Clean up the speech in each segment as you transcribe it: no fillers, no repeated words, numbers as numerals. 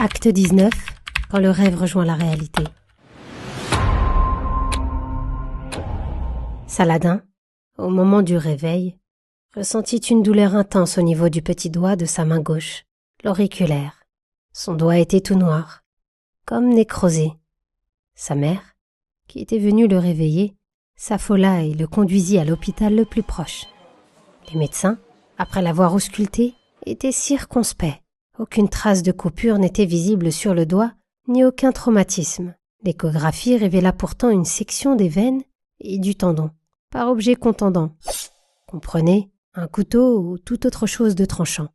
Acte 19, quand le rêve rejoint la réalité. Saladin, au moment du réveil, ressentit une douleur intense au niveau du petit doigt de sa main gauche, l'auriculaire. Son doigt était tout noir, comme nécrosé. Sa mère, qui était venue le réveiller, s'affola et le conduisit à l'hôpital le plus proche. Les médecins, après l'avoir ausculté, étaient circonspects. Aucune trace de coupure n'était visible sur le doigt, ni aucun traumatisme. L'échographie révéla pourtant une section des veines et du tendon, par objet contondant. Comprenez, un couteau ou toute autre chose de tranchant.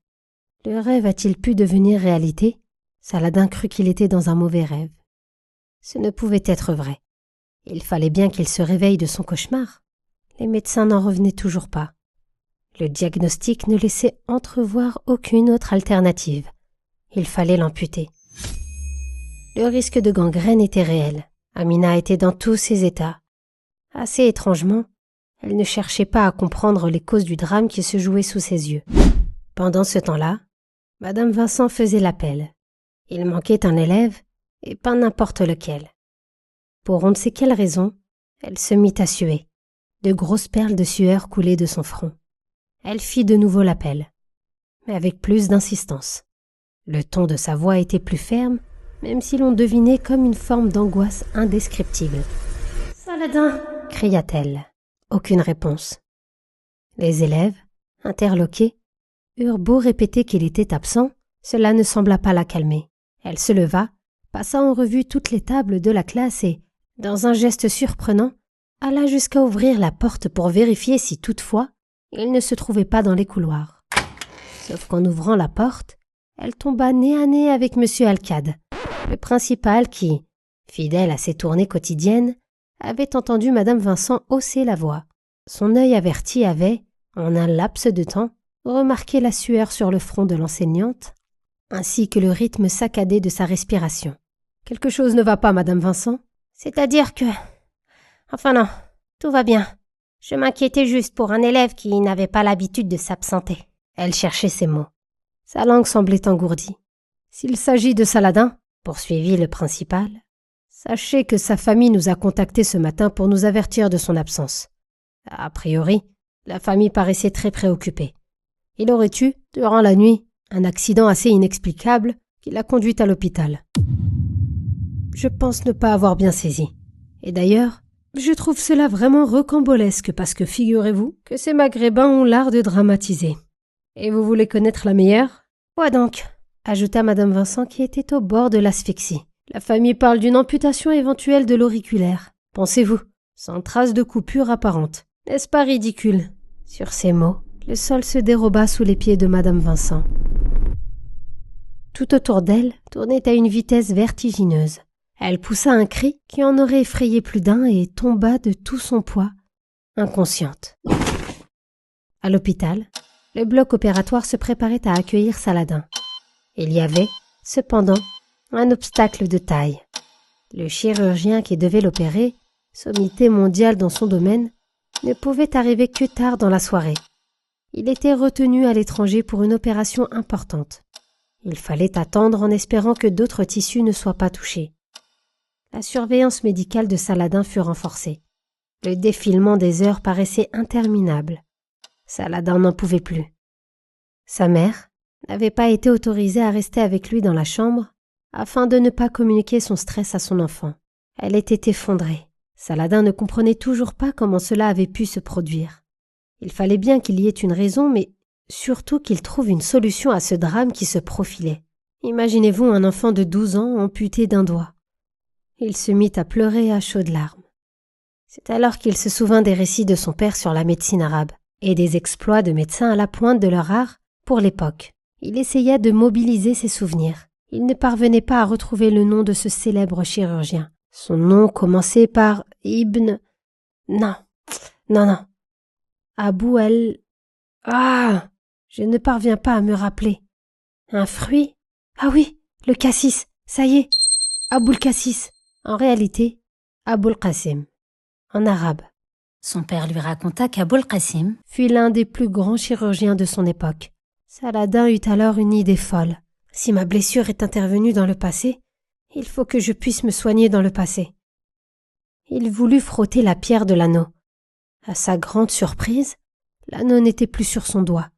Le rêve a-t-il pu devenir réalité? Saladin crut qu'il était dans un mauvais rêve. Ce ne pouvait être vrai. Il fallait bien qu'il se réveille de son cauchemar. Les médecins n'en revenaient toujours pas. Le diagnostic ne laissait entrevoir aucune autre alternative. Il fallait l'amputer. Le risque de gangrène était réel. Amina était dans tous ses états. Assez étrangement, elle ne cherchait pas à comprendre les causes du drame qui se jouait sous ses yeux. Pendant ce temps-là, Madame Vincent faisait l'appel. Il manquait un élève, et pas n'importe lequel. Pour on ne sait quelle raison, elle se mit à suer. De grosses perles de sueur coulaient de son front. Elle fit de nouveau l'appel, mais avec plus d'insistance. Le ton de sa voix était plus ferme, même si l'on devinait comme une forme d'angoisse indescriptible. « Saladin !» cria-t-elle. Aucune réponse. Les élèves, interloqués, eurent beau répéter qu'il était absent, cela ne sembla pas la calmer. Elle se leva, passa en revue toutes les tables de la classe et, dans un geste surprenant, alla jusqu'à ouvrir la porte pour vérifier si toutefois il ne se trouvait pas dans les couloirs. Sauf qu'en ouvrant la porte, elle tomba nez à nez avec Monsieur Alcade, le principal qui, fidèle à ses tournées quotidiennes, avait entendu Madame Vincent hausser la voix. Son œil averti avait, en un laps de temps, remarqué la sueur sur le front de l'enseignante, ainsi que le rythme saccadé de sa respiration. « Quelque chose ne va pas, Madame Vincent ?»« C'est-à-dire que... Enfin non, tout va bien. Je m'inquiétais juste pour un élève qui n'avait pas l'habitude de s'absenter. » Elle cherchait ses mots. Sa langue semblait engourdie. « S'il s'agit de Saladin, » poursuivit le principal, « sachez que sa famille nous a contactés ce matin pour nous avertir de son absence. A priori, la famille paraissait très préoccupée. Il aurait eu, durant la nuit, un accident assez inexplicable qui l'a conduit à l'hôpital. Je pense ne pas avoir bien saisi. Et d'ailleurs, je trouve cela vraiment rocambolesque parce que figurez-vous que ces Maghrébins ont l'art de dramatiser. Et vous voulez connaître la meilleure ? Quoi donc ? Ajouta Madame Vincent qui était au bord de l'asphyxie. La famille parle d'une amputation éventuelle de l'auriculaire. Pensez-vous, sans trace de coupure apparente. N'est-ce pas ridicule ? Sur ces mots, le sol se déroba sous les pieds de Madame Vincent. Tout autour d'elle tournait à une vitesse vertigineuse. Elle poussa un cri qui en aurait effrayé plus d'un et tomba de tout son poids, inconsciente. À l'hôpital, le bloc opératoire se préparait à accueillir Saladin. Il y avait, cependant, un obstacle de taille. Le chirurgien qui devait l'opérer, sommité mondiale dans son domaine, ne pouvait arriver que tard dans la soirée. Il était retenu à l'étranger pour une opération importante. Il fallait attendre en espérant que d'autres tissus ne soient pas touchés. La surveillance médicale de Saladin fut renforcée. Le défilement des heures paraissait interminable. Saladin n'en pouvait plus. Sa mère n'avait pas été autorisée à rester avec lui dans la chambre afin de ne pas communiquer son stress à son enfant. Elle était effondrée. Saladin ne comprenait toujours pas comment cela avait pu se produire. Il fallait bien qu'il y ait une raison, mais surtout qu'il trouve une solution à ce drame qui se profilait. Imaginez-vous un enfant de 12 ans amputé d'un doigt. Il se mit à pleurer à chaudes larmes. C'est alors qu'il se souvint des récits de son père sur la médecine arabe et des exploits de médecins à la pointe de leur art pour l'époque. Il essaya de mobiliser ses souvenirs. Il ne parvenait pas à retrouver le nom de ce célèbre chirurgien. Son nom commençait par Ibn... Non. Abou el... Ah! Je ne parviens pas à me rappeler. Un fruit? Ah oui, le cassis, ça y est. Aboul Cassis. En réalité, Aboul Qasim, en arabe. Son père lui raconta qu'Aboul Qasim fut l'un des plus grands chirurgiens de son époque. Saladin eut alors une idée folle. Si ma blessure est intervenue dans le passé, il faut que je puisse me soigner dans le passé. Il voulut frotter la pierre de l'anneau. À sa grande surprise, l'anneau n'était plus sur son doigt,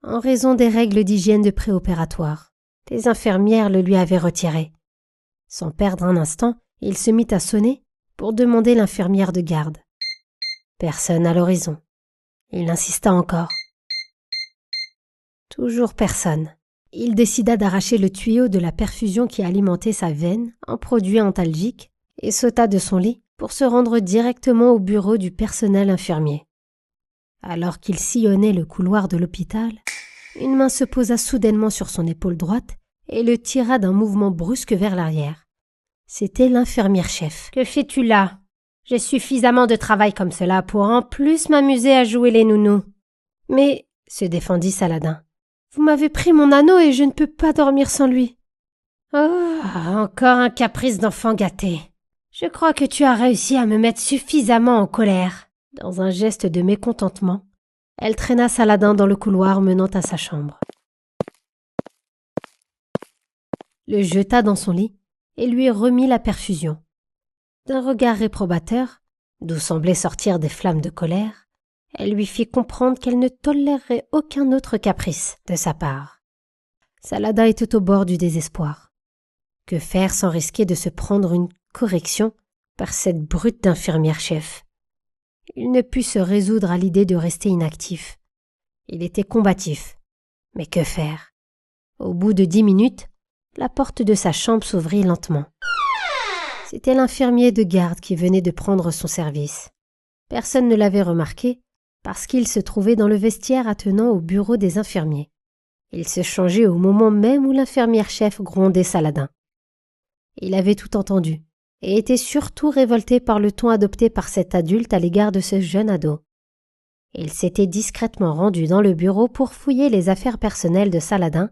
en raison des règles d'hygiène de préopératoire. Les infirmières le lui avaient retiré. Sans perdre un instant, il se mit à sonner pour demander l'infirmière de garde. Personne à l'horizon. Il insista encore. Toujours personne. Il décida d'arracher le tuyau de la perfusion qui alimentait sa veine en produit antalgique et sauta de son lit pour se rendre directement au bureau du personnel infirmier. Alors qu'il sillonnait le couloir de l'hôpital, une main se posa soudainement sur son épaule droite et le tira d'un mouvement brusque vers l'arrière. C'était l'infirmière-chef. « Que fais-tu là ? J'ai suffisamment de travail comme cela pour en plus m'amuser à jouer les nounous. »« Mais, se défendit Saladin, vous m'avez pris mon anneau et je ne peux pas dormir sans lui. »« Oh, encore un caprice d'enfant gâté. Je crois que tu as réussi à me mettre suffisamment en colère. » Dans un geste de mécontentement, elle traîna Saladin dans le couloir menant à sa chambre. Le jeta dans son lit et lui remit la perfusion. D'un regard réprobateur, d'où semblaient sortir des flammes de colère, elle lui fit comprendre qu'elle ne tolérerait aucun autre caprice de sa part. Saladin était au bord du désespoir. Que faire sans risquer de se prendre une correction par cette brute d'infirmière-chef ? Il ne put se résoudre à l'idée de rester inactif. Il était combatif. Mais que faire ? Au bout de 10 minutes, la porte de sa chambre s'ouvrit lentement. C'était l'infirmier de garde qui venait de prendre son service. Personne ne l'avait remarqué parce qu'il se trouvait dans le vestiaire attenant au bureau des infirmiers. Il se changeait au moment même où l'infirmière-chef grondait Saladin. Il avait tout entendu et était surtout révolté par le ton adopté par cet adulte à l'égard de ce jeune ado. Il s'était discrètement rendu dans le bureau pour fouiller les affaires personnelles de Saladin,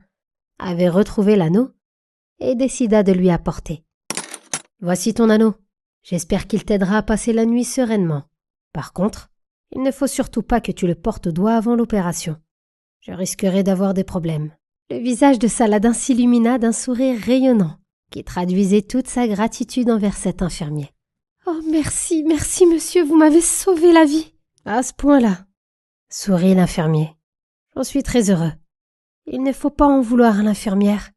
avait retrouvé l'anneau et décida de lui apporter. « Voici ton anneau. J'espère qu'il t'aidera à passer la nuit sereinement. Par contre, il ne faut surtout pas que tu le portes au doigt avant l'opération. Je risquerais d'avoir des problèmes. » Le visage de Saladin s'illumina d'un sourire rayonnant qui traduisait toute sa gratitude envers cet infirmier. « Oh, merci, merci, monsieur, vous m'avez sauvé la vie. »« À ce point-là, » sourit l'infirmier. « J'en suis très heureux. Il ne faut pas en vouloir à l'infirmière.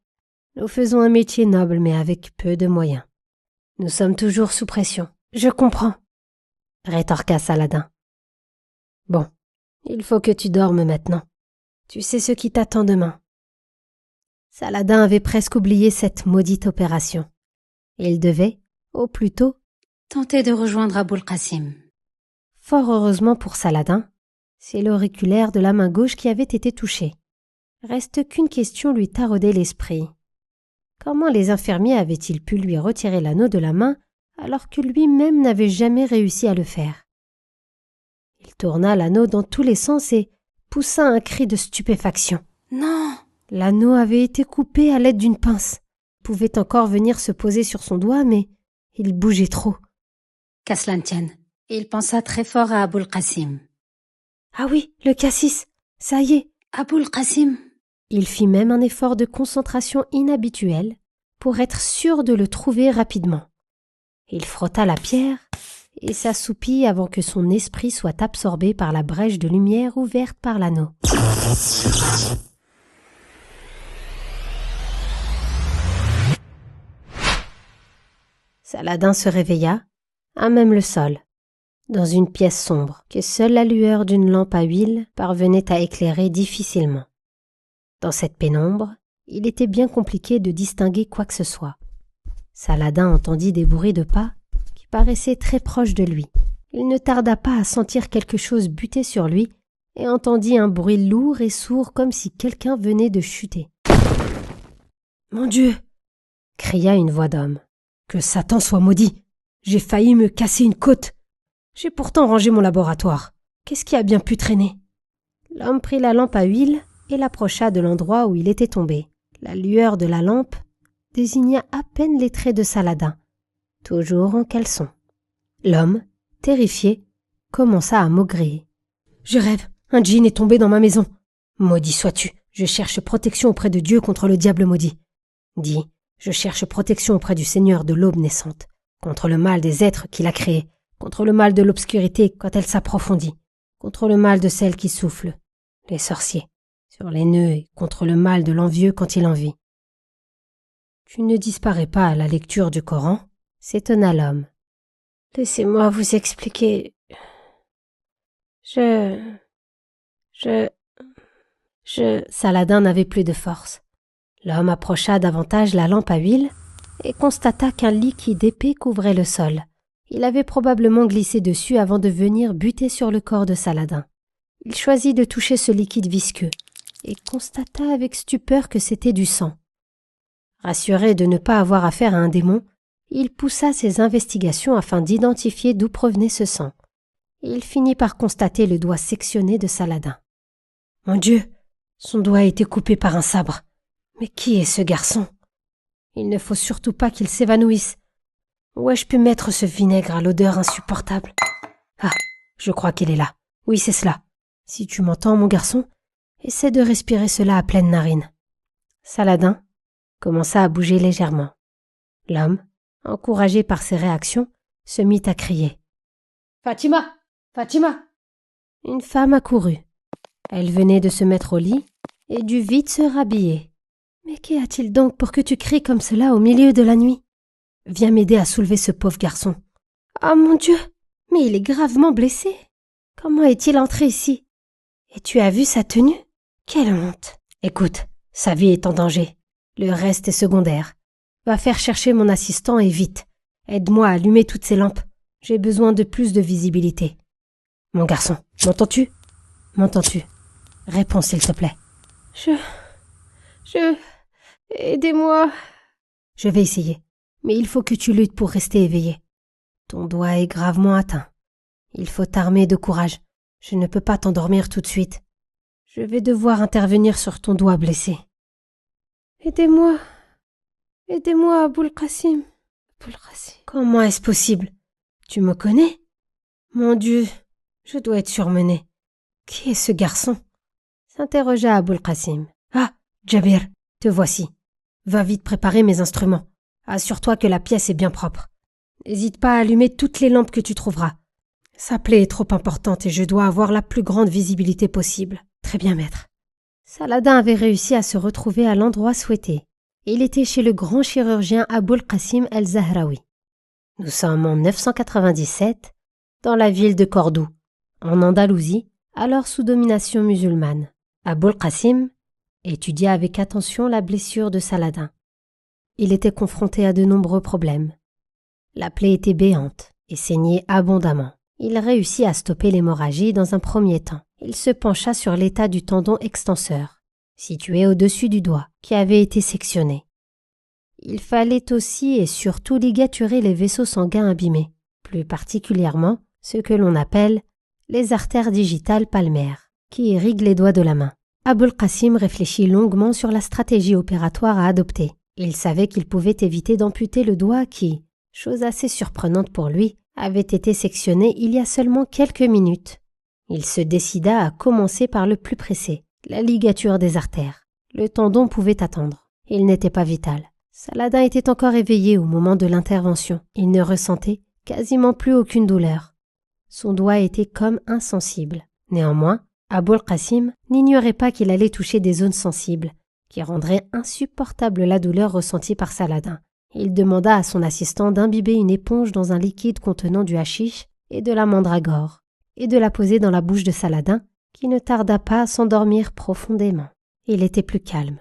Nous faisons un métier noble, mais avec peu de moyens. Nous sommes toujours sous pression. »« Je comprends, » rétorqua Saladin. « Bon, il faut que tu dormes maintenant. Tu sais ce qui t'attend demain. » Saladin avait presque oublié cette maudite opération. Il devait, au plus tôt, tenter de rejoindre Aboul Qasim. Fort heureusement pour Saladin, c'est l'auriculaire de la main gauche qui avait été touché. Reste qu'une question lui taraudait l'esprit. Comment les infirmiers avaient-ils pu lui retirer l'anneau de la main alors que lui-même n'avait jamais réussi à le faire? Il tourna l'anneau dans tous les sens et poussa un cri de stupéfaction. « Non !» L'anneau avait été coupé à l'aide d'une pince. Il pouvait encore venir se poser sur son doigt, mais il bougeait trop. Qu'à cela ne tienne, il pensa très fort à Aboul Qasim. « Ah oui, le cassis, ça y est !» Aboul Qasim. Il fit même un effort de concentration inhabituel pour être sûr de le trouver rapidement. Il frotta la pierre et s'assoupit avant que son esprit soit absorbé par la brèche de lumière ouverte par l'anneau. Saladin se réveilla, à même le sol, dans une pièce sombre que seule la lueur d'une lampe à huile parvenait à éclairer difficilement. Dans cette pénombre, il était bien compliqué de distinguer quoi que ce soit. Saladin entendit des bruits de pas qui paraissaient très proches de lui. Il ne tarda pas à sentir quelque chose buter sur lui et entendit un bruit lourd et sourd comme si quelqu'un venait de chuter. « Mon Dieu !» cria une voix d'homme. « Que Satan soit maudit! J'ai failli me casser une côte! J'ai pourtant rangé mon laboratoire. Qu'est-ce qui a bien pu traîner ?» L'homme prit la lampe à huile et l'approcha de l'endroit où il était tombé. La lueur de la lampe désigna à peine les traits de Saladin, toujours en caleçon. L'homme, terrifié, commença à maugréer. « Je rêve, un djinn est tombé dans ma maison. Maudit sois-tu, je cherche protection auprès de Dieu contre le diable maudit. Dis, je cherche protection auprès du Seigneur de l'aube naissante, contre le mal des êtres qu'il a créés, contre le mal de l'obscurité quand elle s'approfondit, contre le mal de celle qui souffle, les sorciers, sur les nœuds et contre le mal de l'envieux quand il envie. Tu ne disparais pas à la lecture du Coran, s'étonna l'homme. Laissez-moi vous expliquer. Saladin n'avait plus de force. L'homme approcha davantage la lampe à huile et constata qu'un liquide épais couvrait le sol. Il avait probablement glissé dessus avant de venir buter sur le corps de Saladin. Il choisit de toucher ce liquide visqueux et constata avec stupeur que c'était du sang. Rassuré de ne pas avoir affaire à un démon, il poussa ses investigations afin d'identifier d'où provenait ce sang. Il finit par constater le doigt sectionné de Saladin. « Mon Dieu, son doigt a été coupé par un sabre. Mais qui est ce garçon? Il ne faut surtout pas qu'il s'évanouisse. Où ai-je pu mettre ce vinaigre à l'odeur insupportable? Ah, je crois qu'il est là. Oui, c'est cela. Si tu m'entends, mon garçon, essaie de respirer cela à pleine narine. » Saladin commença à bouger légèrement. L'homme, encouragé par ses réactions, se mit à crier. « Fatima! Fatima !» Une femme accourut. Elle venait de se mettre au lit et dut vite se rhabiller. « Mais qu'y a-t-il donc pour que tu cries comme cela au milieu de la nuit? Viens m'aider à soulever ce pauvre garçon. »« Ah mon Dieu! Mais il est gravement blessé. Comment est-il entré ici? Et tu as vu sa tenue? Quelle honte! Écoute, sa vie est en danger. Le reste est secondaire. Va faire chercher mon assistant et vite. Aide-moi à allumer toutes ces lampes. J'ai besoin de plus de visibilité. Mon garçon, m'entends-tu? M'entends-tu? Réponds s'il te plaît. Aidez-moi. Je vais essayer, mais il faut que tu luttes pour rester éveillé. Ton doigt est gravement atteint. Il faut t'armer de courage. Je ne peux pas t'endormir tout de suite. Je vais devoir intervenir sur ton doigt blessé. Aidez-moi. Aidez-moi, Aboul Qasim. Comment est-ce possible? Tu me connais? Mon Dieu, je dois être surmené. Qui est ce garçon? S'interrogea Aboul Qasim. Ah, Jabir, te voici. Va vite préparer mes instruments. Assure-toi que la pièce est bien propre. N'hésite pas à allumer toutes les lampes que tu trouveras. Sa plaie est trop importante et je dois avoir la plus grande visibilité possible. Très bien, maître. Saladin avait réussi à se retrouver à l'endroit souhaité. Il était chez le grand chirurgien Aboul Qasim el-Zahraoui. Nous sommes en 997, dans la ville de Cordoue, en Andalousie, alors sous domination musulmane. Aboul Qasim étudia avec attention la blessure de Saladin. Il était confronté à de nombreux problèmes. La plaie était béante et saignait abondamment. Il réussit à stopper l'hémorragie dans un premier temps. Il se pencha sur l'état du tendon extenseur, situé au-dessus du doigt, qui avait été sectionné. Il fallait aussi et surtout ligaturer les vaisseaux sanguins abîmés, plus particulièrement ce que l'on appelle les artères digitales palmaires, qui irriguent les doigts de la main. Aboul Qasim réfléchit longuement sur la stratégie opératoire à adopter. Il savait qu'il pouvait éviter d'amputer le doigt qui, chose assez surprenante pour lui, avait été sectionné il y a seulement quelques minutes. Il se décida à commencer par le plus pressé, la ligature des artères. Le tendon pouvait attendre. Il n'était pas vital. Saladin était encore éveillé au moment de l'intervention. Il ne ressentait quasiment plus aucune douleur. Son doigt était comme insensible. Néanmoins, Aboul Qasim n'ignorait pas qu'il allait toucher des zones sensibles, qui rendraient insupportable la douleur ressentie par Saladin. Il demanda à son assistant d'imbiber une éponge dans un liquide contenant du hashish et de la mandragore, et de la poser dans la bouche de Saladin, qui ne tarda pas à s'endormir profondément. Il était plus calme,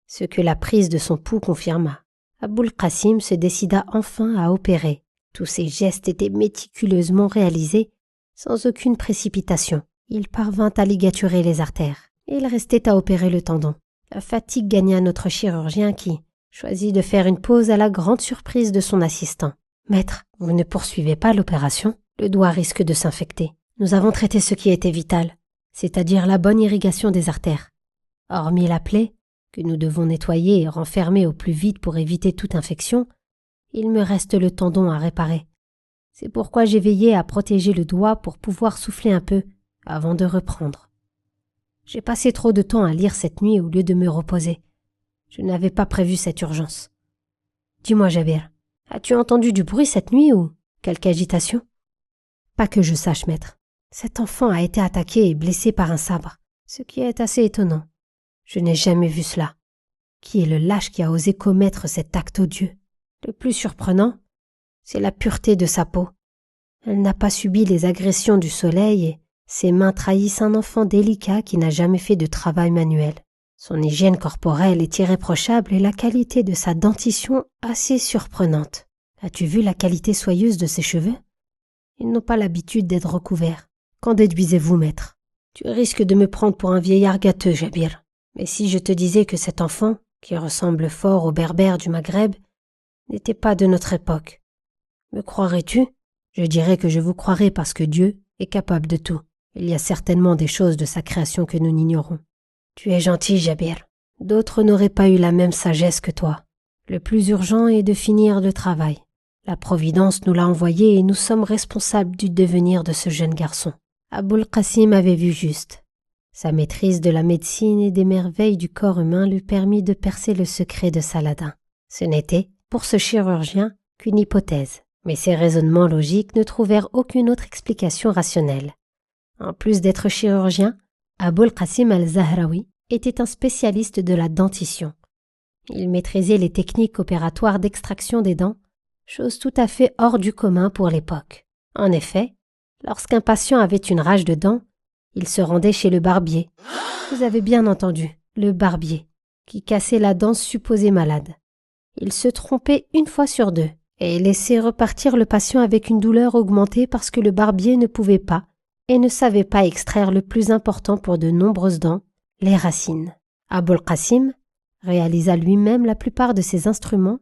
ce que la prise de son pouls confirma. Aboul Qasim se décida enfin à opérer. Tous ses gestes étaient méticuleusement réalisés, sans aucune précipitation. Il parvint à ligaturer les artères. Il restait à opérer le tendon. La fatigue gagna notre chirurgien qui choisit de faire une pause à la grande surprise de son assistant. « Maître, vous ne poursuivez pas l'opération? Le doigt risque de s'infecter. Nous avons traité ce qui était vital, c'est-à-dire la bonne irrigation des artères. Hormis la plaie, que nous devons nettoyer et renfermer au plus vite pour éviter toute infection, il me reste le tendon à réparer. C'est pourquoi j'ai veillé à protéger le doigt pour pouvoir souffler un peu avant de reprendre. J'ai passé trop de temps à lire cette nuit au lieu de me reposer. Je n'avais pas prévu cette urgence. Dis-moi, Jabir, as-tu entendu du bruit cette nuit ou quelque agitation? Pas que je sache, maître. Cet enfant a été attaqué et blessé par un sabre, ce qui est assez étonnant. Je n'ai jamais vu cela. Qui est le lâche qui a osé commettre cet acte odieux? Le plus surprenant, c'est la pureté de sa peau. Elle n'a pas subi les agressions du soleil et ses mains trahissent un enfant délicat qui n'a jamais fait de travail manuel. Son hygiène corporelle est irréprochable et la qualité de sa dentition assez surprenante. As-tu vu la qualité soyeuse de ses cheveux? Ils n'ont pas l'habitude d'être recouverts. Qu'en déduisez-vous, maître? Tu risques de me prendre pour un vieillard gâteux, Jabir. Mais si je te disais que cet enfant, qui ressemble fort aux berbères du Maghreb, n'était pas de notre époque, me croirais-tu? Je dirais que je vous croirais parce que Dieu est capable de tout. Il y a certainement des choses de sa création que nous n'ignorons. Tu es gentil, Jabir. D'autres n'auraient pas eu la même sagesse que toi. Le plus urgent est de finir le travail. La Providence nous l'a envoyé et nous sommes responsables du devenir de ce jeune garçon. Aboul Qasim avait vu juste. Sa maîtrise de la médecine et des merveilles du corps humain lui permit de percer le secret de Saladin. Ce n'était, pour ce chirurgien, qu'une hypothèse, mais ses raisonnements logiques ne trouvèrent aucune autre explication rationnelle. En plus d'être chirurgien, Aboul Qasim al-Zahraoui était un spécialiste de la dentition. Il maîtrisait les techniques opératoires d'extraction des dents, chose tout à fait hors du commun pour l'époque. En effet, lorsqu'un patient avait une rage de dents, il se rendait chez le barbier. Vous avez bien entendu, le barbier, qui cassait la dent supposée malade. Il se trompait une fois sur deux et laissait repartir le patient avec une douleur augmentée parce que le barbier ne pouvait pas et ne savait pas extraire le plus important pour de nombreuses dents, les racines. Aboul Qasim réalisa lui-même la plupart de ces instruments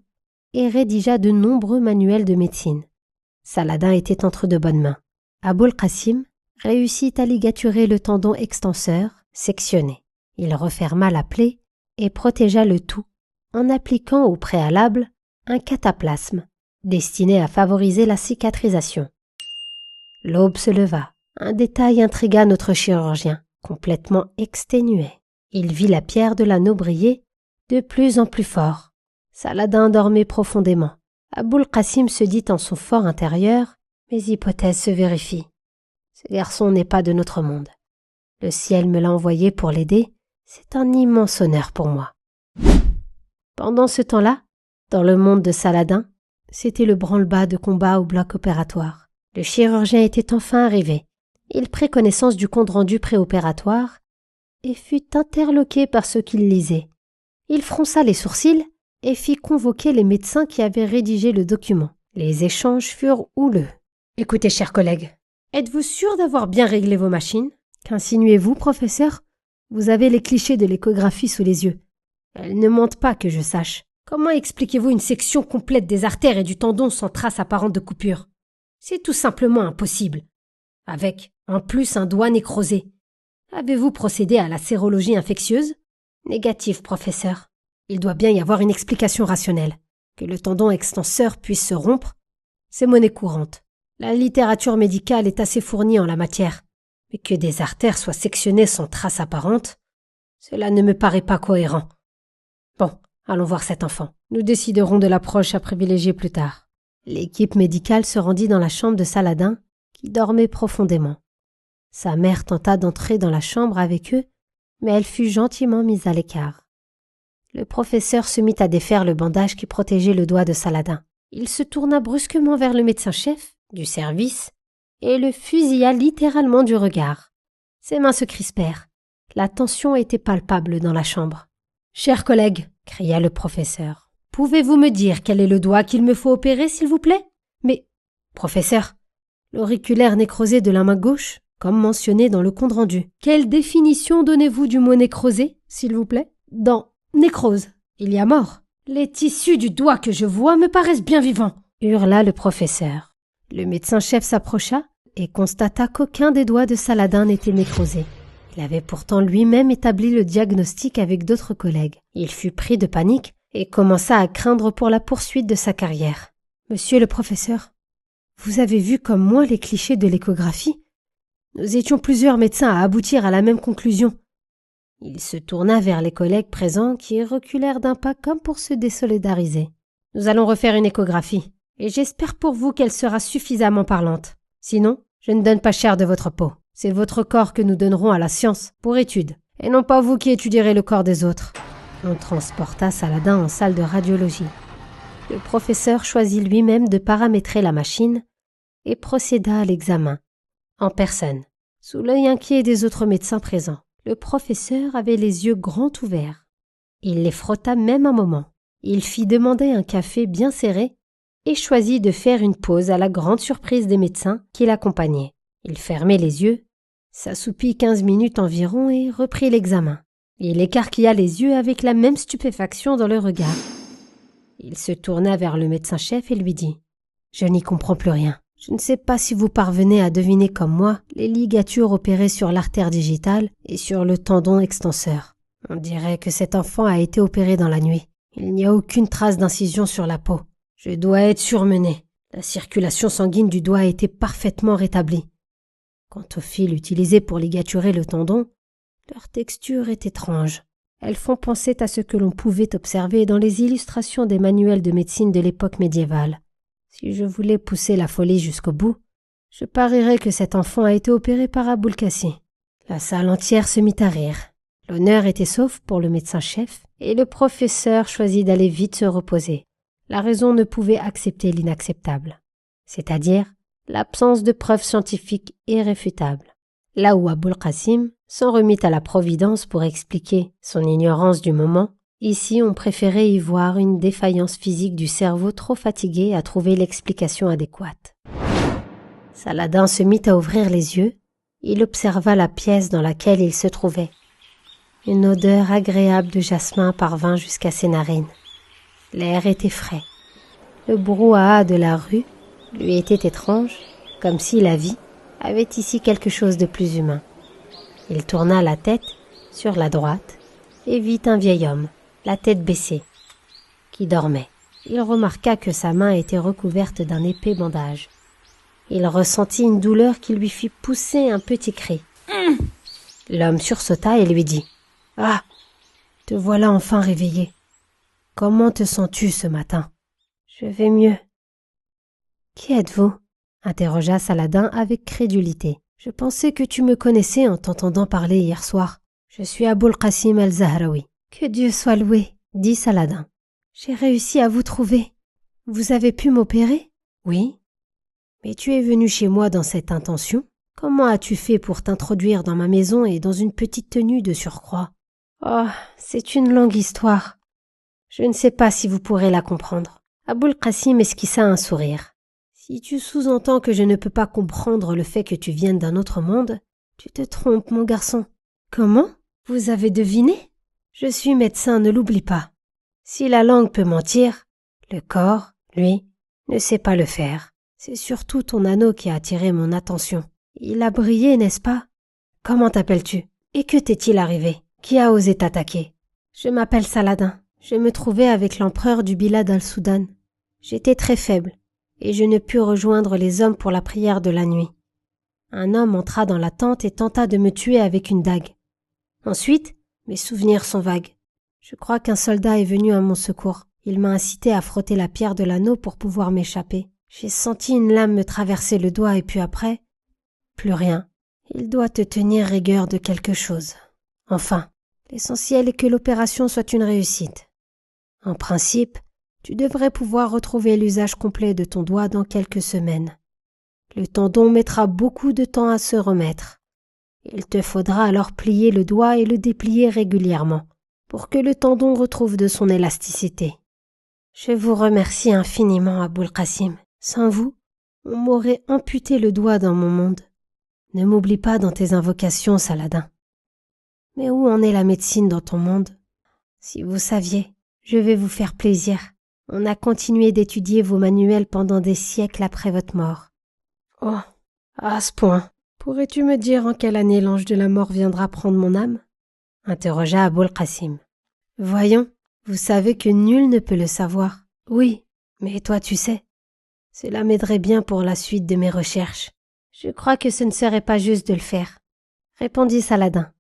et rédigea de nombreux manuels de médecine. Saladin était entre de bonnes mains. Aboul Qasim réussit à ligaturer le tendon extenseur, sectionné. Il referma la plaie et protégea le tout en appliquant au préalable un cataplasme destiné à favoriser la cicatrisation. L'aube se leva. Un détail intrigua notre chirurgien, complètement exténué. Il vit la pierre de l'anneau briller de plus en plus fort. Saladin dormait profondément. Aboul Qasim se dit en son fort intérieur, mes hypothèses se vérifient. Ce garçon n'est pas de notre monde. Le ciel me l'a envoyé pour l'aider, c'est un immense honneur pour moi. Pendant ce temps-là, dans le monde de Saladin, c'était le branle-bas de combat au bloc opératoire. Le chirurgien était enfin arrivé. Il prit connaissance du compte-rendu préopératoire et fut interloqué par ce qu'il lisait. Il fronça les sourcils et fit convoquer les médecins qui avaient rédigé le document. Les échanges furent houleux. « Écoutez, chers collègues, êtes-vous sûr d'avoir bien réglé vos machines? Qu'insinuez-vous, professeur? Vous avez les clichés de l'échographie sous les yeux. Elles ne mentent pas que je sache. Comment expliquez-vous une section complète des artères et du tendon sans trace apparente de coupure? C'est tout simplement impossible. Avec, en plus, un doigt nécrosé. Avez-vous procédé à la sérologie infectieuse? Négatif, professeur. Il doit bien y avoir une explication rationnelle. Que le tendon extenseur puisse se rompre, c'est monnaie courante. La littérature médicale est assez fournie en la matière. Mais que des artères soient sectionnées sans trace apparente, cela ne me paraît pas cohérent. Bon, allons voir cet enfant. Nous déciderons de l'approche à privilégier plus tard. L'équipe médicale se rendit dans la chambre de Saladin, qui dormait profondément. Sa mère tenta d'entrer dans la chambre avec eux, mais elle fut gentiment mise à l'écart. Le professeur se mit à défaire le bandage qui protégeait le doigt de Saladin. Il se tourna brusquement vers le médecin-chef du service et le fusilla littéralement du regard. Ses mains se crispèrent. La tension était palpable dans la chambre. « Chers collègues, » cria le professeur, « pouvez-vous me dire quel est le doigt qu'il me faut opérer, s'il vous plaît? Mais, professeur, l'auriculaire nécrosé de la main gauche, comme mentionné dans le compte-rendu. Quelle définition donnez-vous du mot nécrosé, s'il vous plaît? Dans nécrose, il y a mort. Les tissus du doigt que je vois me paraissent bien vivants, hurla le professeur. Le médecin-chef s'approcha et constata qu'aucun des doigts de Saladin n'était nécrosé. Il avait pourtant lui-même établi le diagnostic avec d'autres collègues. Il fut pris de panique et commença à craindre pour la poursuite de sa carrière. « Monsieur le professeur, vous avez vu comme moi les clichés de l'échographie? Nous étions plusieurs médecins à aboutir à la même conclusion. Il se tourna vers les collègues présents qui reculèrent d'un pas comme pour se désolidariser. « Nous allons refaire une échographie, et j'espère pour vous qu'elle sera suffisamment parlante. Sinon, je ne donne pas cher de votre peau. C'est votre corps que nous donnerons à la science pour étude, et non pas vous qui étudierez le corps des autres. » On transporta Saladin en salle de radiologie. Le professeur choisit lui-même de paramétrer la machine et procéda à l'examen, en personne, sous l'œil inquiet des autres médecins présents. Le professeur avait les yeux grands ouverts. Il les frotta même un moment. Il fit demander un café bien serré et choisit de faire une pause à la grande surprise des médecins qui l'accompagnaient. Il fermait les yeux, s'assoupit 15 minutes environ et reprit l'examen. Il écarquilla les yeux avec la même stupéfaction dans le regard. Il se tourna vers le médecin-chef et lui dit « Je n'y comprends plus rien. Je ne sais pas si vous parvenez à deviner comme moi les ligatures opérées sur l'artère digitale et sur le tendon extenseur. On dirait que cet enfant a été opéré dans la nuit. Il n'y a aucune trace d'incision sur la peau. Je dois être surmené. La circulation sanguine du doigt a été parfaitement rétablie. Quant aux fils utilisés pour ligaturer le tendon, leur texture est étrange. Elles font penser à ce que l'on pouvait observer dans les illustrations des manuels de médecine de l'époque médiévale. Si je voulais pousser la folie jusqu'au bout, je parierais que cet enfant a été opéré par Aboulkassi. » La salle entière se mit à rire. L'honneur était sauf pour le médecin-chef et le professeur choisit d'aller vite se reposer. La raison ne pouvait accepter l'inacceptable, c'est-à-dire l'absence de preuves scientifiques irréfutables. Là où Aboulkassim s'en remit à la providence pour expliquer son ignorance du moment, ici on préférait y voir une défaillance physique du cerveau trop fatigué à trouver l'explication adéquate. Saladin se mit à ouvrir les yeux. Il observa la pièce dans laquelle il se trouvait. Une odeur agréable de jasmin parvint jusqu'à ses narines. L'air était frais. Le brouhaha de la rue lui était étrange, comme si la vie avait ici quelque chose de plus humain. Il tourna la tête sur la droite et vit un vieil homme, la tête baissée, qui dormait. Il remarqua que sa main était recouverte d'un épais bandage. Il ressentit une douleur qui lui fit pousser un petit cri. L'homme sursauta et lui dit « Ah, te voilà enfin réveillé. Comment te sens-tu ce matin ?»« Je vais mieux. »« Qui êtes-vous » interrogea Saladin avec crédulité. « Je pensais que tu me connaissais en t'entendant parler hier soir. Je suis Aboulkassim al-Zahraoui. »« Que Dieu soit loué, » dit Saladin. « J'ai réussi à vous trouver. Vous avez pu m'opérer ?»« Oui. »« Mais tu es venu chez moi dans cette intention. Comment as-tu fait pour t'introduire dans ma maison et dans une petite tenue de surcroît ?»« Oh, c'est une longue histoire. Je ne sais pas si vous pourrez la comprendre. » Aboulkassim esquissa un sourire. « Si tu sous-entends que je ne peux pas comprendre le fait que tu viennes d'un autre monde, tu te trompes, mon garçon. »« Comment ? Vous avez deviné ? Je suis médecin, ne l'oublie pas. Si la langue peut mentir, le corps, lui, ne sait pas le faire. C'est surtout ton anneau qui a attiré mon attention. Il a brillé, n'est-ce pas ? Comment t'appelles-tu ? Et que t'est-il arrivé ? Qui a osé t'attaquer ? Je m'appelle Saladin. Je me trouvais avec l'empereur du Bilad al-Soudan. J'étais très faible, et je ne pus rejoindre les hommes pour la prière de la nuit. Un homme entra dans la tente et tenta de me tuer avec une dague. Ensuite, mes souvenirs sont vagues. Je crois qu'un soldat est venu à mon secours. Il m'a incité à frotter la pierre de l'anneau pour pouvoir m'échapper. J'ai senti une lame me traverser le doigt et puis après, plus rien. Il doit te tenir rigueur de quelque chose. Enfin, l'essentiel est que l'opération soit une réussite. En principe, tu devrais pouvoir retrouver l'usage complet de ton doigt dans quelques semaines. Le tendon mettra beaucoup de temps à se remettre. Il te faudra alors plier le doigt et le déplier régulièrement pour que le tendon retrouve de son élasticité. Je vous remercie infiniment, Aboulkassim. Sans vous, on m'aurait amputé le doigt dans mon monde. Ne m'oublie pas dans tes invocations, Saladin. Mais où en est la médecine dans ton monde ? Si vous saviez, je vais vous faire plaisir. On a continué d'étudier vos manuels pendant des siècles après votre mort. Oh, à ce point. Pourrais-tu me dire en quelle année l'ange de la mort viendra prendre mon âme ? Interrogea Aboulkassim. Voyons, vous savez que nul ne peut le savoir. Oui, mais toi tu sais. Cela m'aiderait bien pour la suite de mes recherches. Je crois que ce ne serait pas juste de le faire, répondit Saladin.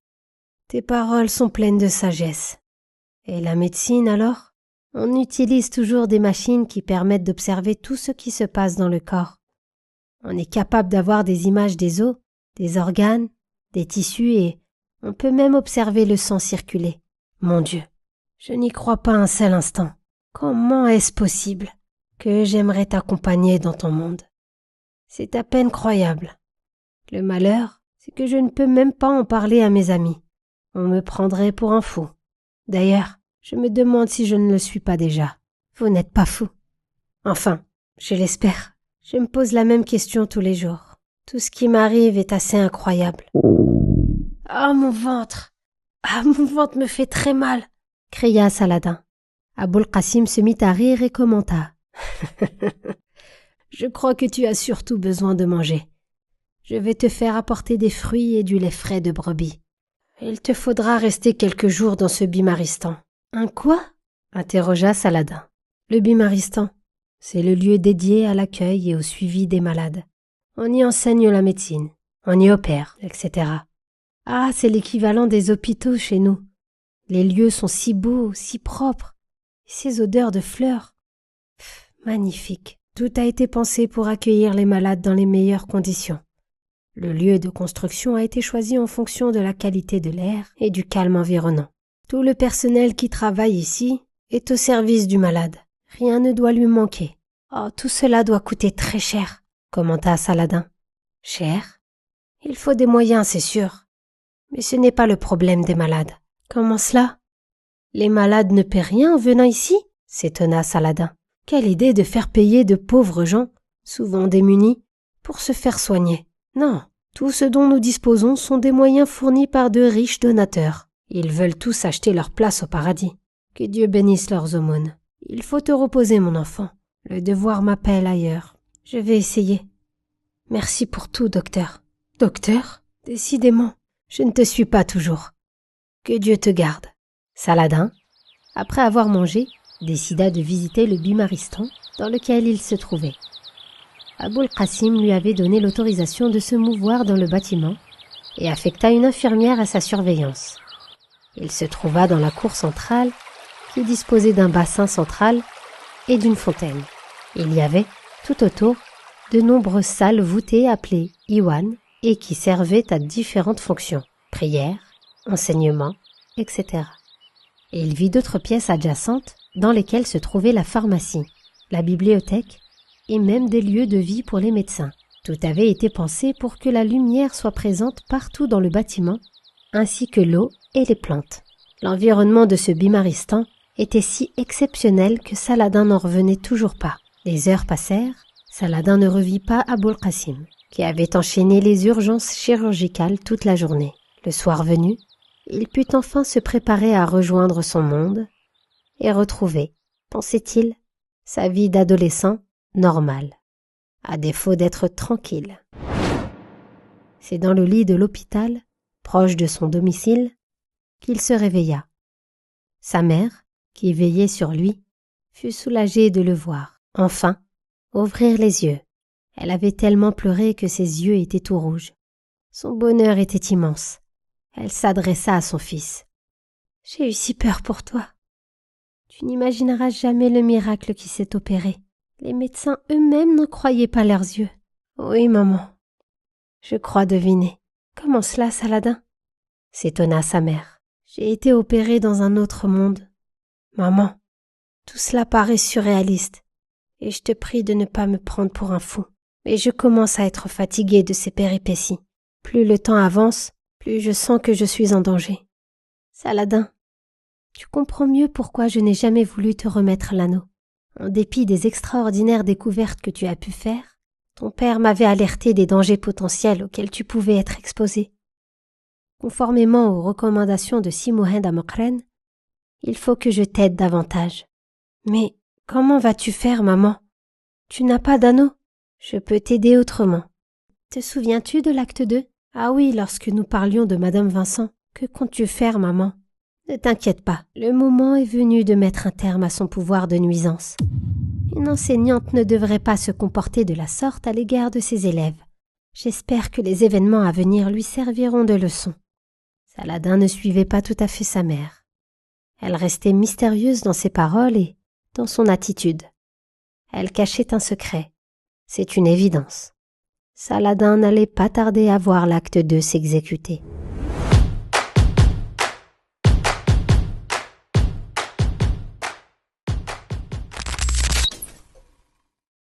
tes paroles sont pleines de sagesse. Et la médecine alors? On utilise toujours des machines qui permettent d'observer tout ce qui se passe dans le corps. On est capable d'avoir des images des os, des organes, des tissus et on peut même observer le sang circuler. Mon Dieu, je n'y crois pas un seul instant. Comment est-ce possible que j'aimerais t'accompagner dans ton monde? C'est à peine croyable. Le malheur, c'est que je ne peux même pas en parler à mes amis. On me prendrait pour un fou. D'ailleurs, je me demande si je ne le suis pas déjà. Vous n'êtes pas fou. Enfin, je l'espère. Je me pose la même question tous les jours. Tout ce qui m'arrive est assez incroyable. Ah, mon ventre! Ah, mon ventre me fait très mal! Cria Saladin. Aboul Qasim se mit à rire et commenta. Je crois que tu as surtout besoin de manger. Je vais te faire apporter des fruits et du lait frais de brebis. Il te faudra rester quelques jours dans ce bimaristan. Un quoi? Interrogea Saladin. Le bimaristan, c'est le lieu dédié à l'accueil et au suivi des malades. On y enseigne la médecine, on y opère, etc. Ah, c'est l'équivalent des hôpitaux chez nous. Les lieux sont si beaux, si propres. Et ces odeurs de fleurs. Magnifique. Tout a été pensé pour accueillir les malades dans les meilleures conditions. Le lieu de construction a été choisi en fonction de la qualité de l'air et du calme environnant. Tout le personnel qui travaille ici est au service du malade. Rien ne doit lui manquer. Oh, tout cela doit coûter très cher, commenta Saladin. Cher? Il faut des moyens, c'est sûr. Mais ce n'est pas le problème des malades. Comment cela? Les malades ne paient rien en venant ici? S'étonna Saladin. Quelle idée de faire payer de pauvres gens, souvent démunis, pour se faire soigner. Non, tout ce dont nous disposons sont des moyens fournis par de riches donateurs. Ils veulent tous acheter leur place au paradis. Que Dieu bénisse leurs aumônes. Il faut te reposer, mon enfant. Le devoir m'appelle ailleurs. Je vais essayer. Merci pour tout, docteur. Docteur? Décidément, je ne te suis pas toujours. Que Dieu te garde. Saladin, après avoir mangé, décida de visiter le bimaristan dans lequel il se trouvait. Aboul Qasim lui avait donné l'autorisation de se mouvoir dans le bâtiment et affecta une infirmière à sa surveillance. Il se trouva dans la cour centrale qui disposait d'un bassin central et d'une fontaine. Il y avait, tout autour, de nombreuses salles voûtées appelées Iwan et qui servaient à différentes fonctions, prières, enseignements, etc. Et il vit d'autres pièces adjacentes dans lesquelles se trouvait la pharmacie, la bibliothèque et même des lieux de vie pour les médecins. Tout avait été pensé pour que la lumière soit présente partout dans le bâtiment, ainsi que l'eau et les plantes. L'environnement de ce bimaristan était si exceptionnel que Saladin n'en revenait toujours pas. Les heures passèrent, Saladin ne revit pas Aboul Qasim, qui avait enchaîné les urgences chirurgicales toute la journée. Le soir venu, il put enfin se préparer à rejoindre son monde et retrouver, pensait-il, sa vie d'adolescent normale, à défaut d'être tranquille. C'est dans le lit de l'hôpital, proche de son domicile, qu'il se réveilla. Sa mère, qui veillait sur lui, fut soulagée de le voir, enfin, ouvrir les yeux. Elle avait tellement pleuré que ses yeux étaient tout rouges. Son bonheur était immense. Elle s'adressa à son fils. « J'ai eu si peur pour toi. Tu n'imagineras jamais le miracle qui s'est opéré. Les médecins eux-mêmes n'en croyaient pas leurs yeux. Oui, maman. Je crois deviner. Comment cela, Saladin? S'étonna sa mère. J'ai été opérée dans un autre monde. Maman, tout cela paraît surréaliste, et je te prie de ne pas me prendre pour un fou. Mais je commence à être fatiguée de ces péripéties. Plus le temps avance, plus je sens que je suis en danger. Saladin, tu comprends mieux pourquoi je n'ai jamais voulu te remettre l'anneau. En dépit des extraordinaires découvertes que tu as pu faire, ton père m'avait alerté des dangers potentiels auxquels tu pouvais être exposé. Conformément aux recommandations de Si Mohind Amokren, il faut que je t'aide davantage. Mais comment vas-tu faire, maman? Tu n'as pas d'anneau? Je peux t'aider autrement. Te souviens-tu de l'acte 2? Ah oui, lorsque nous parlions de Madame Vincent. Que comptes-tu faire, maman? Ne t'inquiète pas, le moment est venu de mettre un terme à son pouvoir de nuisance. Une enseignante ne devrait pas se comporter de la sorte à l'égard de ses élèves. J'espère que les événements à venir lui serviront de leçon. Saladin ne suivait pas tout à fait sa mère. Elle restait mystérieuse dans ses paroles et dans son attitude. Elle cachait un secret, c'est une évidence. Saladin n'allait pas tarder à voir l'acte 2 s'exécuter.